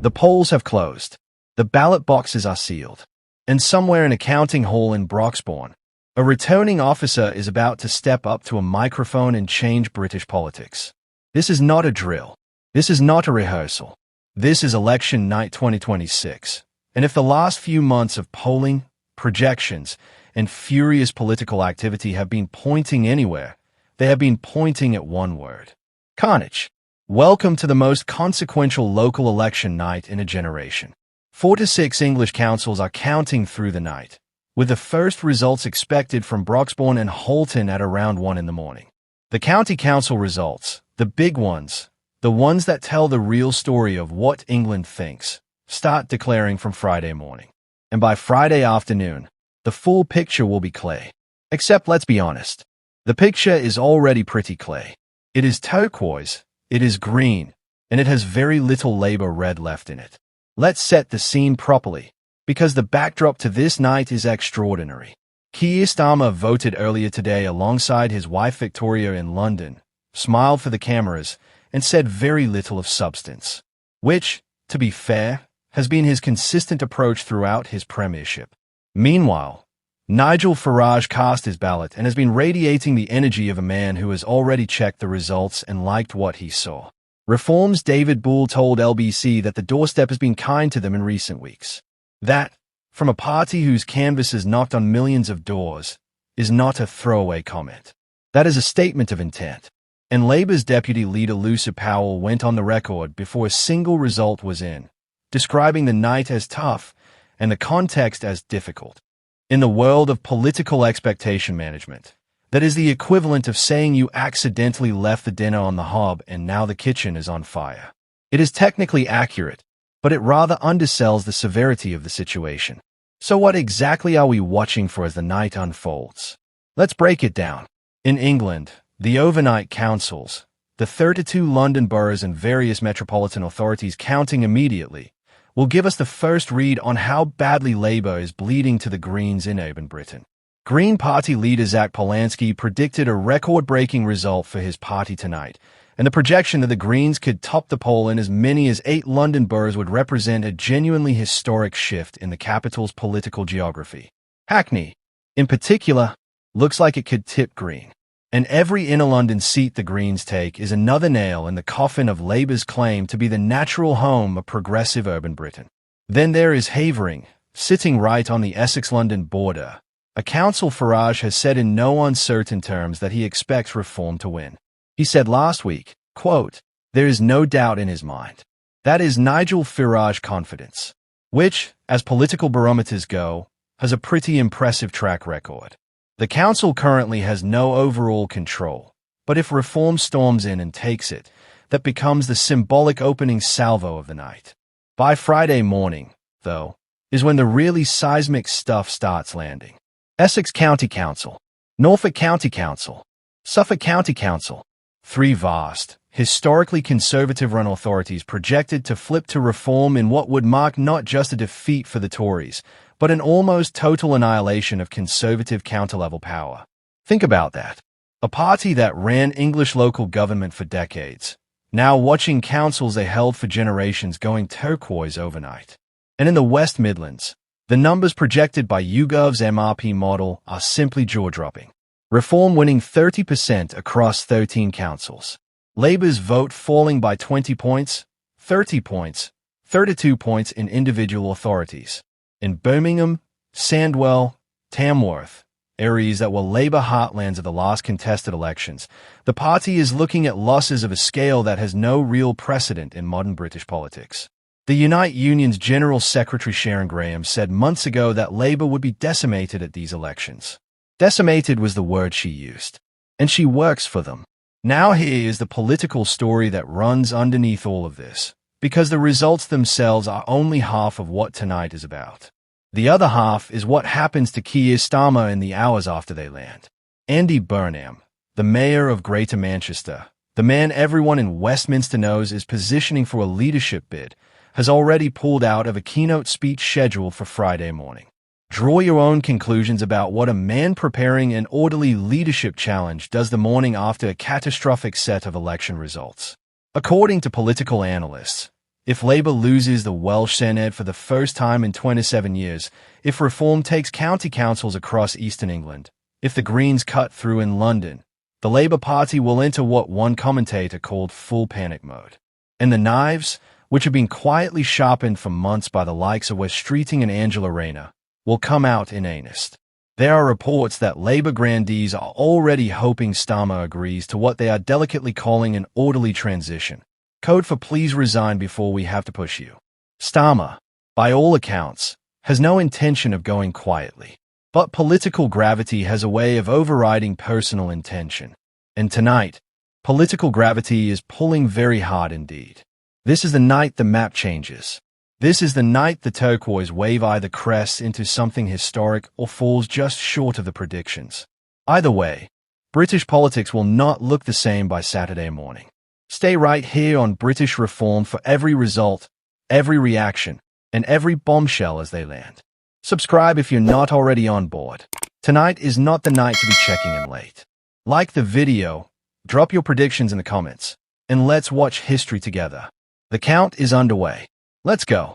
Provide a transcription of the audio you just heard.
The polls have closed. The ballot boxes are sealed. And somewhere in a counting hall in Broxbourne, a returning officer is about to step up to a microphone and change British politics. This is not a drill. This is not a rehearsal. This is election night 2026. And if the last few months of polling, projections, and furious political activity have been pointing anywhere, they have been pointing at one word: carnage. Welcome to the most consequential local election night in a generation. 4 to 6 English councils are counting through the night, with the first results expected from Broxbourne and Halton at around 1 in the morning. The county council results, the big ones, the ones that tell the real story of what England thinks, start declaring from Friday morning. And by Friday afternoon, the full picture will be clay. Except, let's be honest, the picture is already pretty clay. It is turquoise, it is green, and it has very little Labour red left in it. Let's set the scene properly, because the backdrop to this night is extraordinary. Keir Starmer voted earlier today alongside his wife Victoria in London, smiled for the cameras, and said very little of substance, which, to be fair, has been his consistent approach throughout his premiership. Meanwhile, Nigel Farage cast his ballot and has been radiating the energy of a man who has already checked the results and liked what he saw. Reform's David Bull told LBC that the doorstep has been kind to them in recent weeks. That, from a party whose canvas has knocked on millions of doors, is not a throwaway comment. That is a statement of intent. And Labour's deputy leader Lucy Powell went on the record before a single result was in, describing the night as tough and the context as difficult. In the world of political expectation management, that is the equivalent of saying you accidentally left the dinner on the hob and now the kitchen is on fire. It is technically accurate, but it rather undersells the severity of the situation. So what exactly are we watching for as the night unfolds? Let's break it down. In England, the overnight councils, the 32 London boroughs and various metropolitan authorities counting immediately, will give us the first read on how badly Labour is bleeding to the Greens in urban Britain. Green Party leader Zack Polanski predicted a record-breaking result for his party tonight, and the projection that the Greens could top the poll in as many as 8 London boroughs would represent a genuinely historic shift in the capital's political geography. Hackney, in particular, looks like it could tip Green. And every inner London seat the Greens take is another nail in the coffin of Labour's claim to be the natural home of progressive urban Britain. Then there is Havering, sitting right on the Essex-London border. A council Farage has said in no uncertain terms that he expects Reform to win. He said last week, quote, "There is no doubt in his mind." That is Nigel Farage confidence, which, as political barometers go, has a pretty impressive track record. The council currently has no overall control, but if Reform storms in and takes it, that becomes the symbolic opening salvo of the night. By Friday morning, though, is when the really seismic stuff starts landing. Essex County Council, Norfolk County Council, Suffolk County Council, 3 vast, historically conservative-run authorities projected to flip to Reform in what would mark not just a defeat for the Tories, but an almost total annihilation of conservative counter-level power. Think about that. A party that ran English local government for decades, now watching councils they held for generations going turquoise overnight. And in the West Midlands, the numbers projected by YouGov's MRP model are simply jaw-dropping. Reform winning 30% across 13 councils. Labour's vote falling by 20 points, 30 points, 32 points in individual authorities. In Birmingham, Sandwell, Tamworth, areas that were Labour heartlands of the last contested elections, the party is looking at losses of a scale that has no real precedent in modern British politics. The Unite Union's General Secretary Sharon Graham said months ago that Labour would be decimated at these elections. Decimated was the word she used. And she works for them. Now here is the political story that runs underneath all of this, because the results themselves are only half of what tonight is about. The other half is what happens to Keir Starmer in the hours after they land. Andy Burnham, the mayor of Greater Manchester, the man everyone in Westminster knows is positioning for a leadership bid, has already pulled out of a keynote speech scheduled for Friday morning. Draw your own conclusions about what a man preparing an orderly leadership challenge does the morning after a catastrophic set of election results. According to political analysts, If Labour loses the Welsh Senedd for the first time in 27 years, if Reform takes county councils across eastern England, if the Greens cut through in London, the Labour Party will enter what one commentator called full panic mode. And the knives, which have been quietly sharpened for months by the likes of Wes Streeting and Angela Rayner, will come out in earnest. There are reports that Labour grandees are already hoping Starmer agrees to what they are delicately calling an orderly transition, code for please resign before we have to push you. Starmer, by all accounts, has no intention of going quietly. But political gravity has a way of overriding personal intention. And tonight, political gravity is pulling very hard indeed. This is the night the map changes. This is the night the Turquoise wave either crests into something historic or falls just short of the predictions. Either way, British politics will not look the same by Saturday morning. Stay right here on British Reform for every result, every reaction, and every bombshell as they land. Subscribe if you're not already on board. Tonight is not the night to be checking in late. Like the video, drop your predictions in the comments, and let's watch history together. The count is underway. Let's go.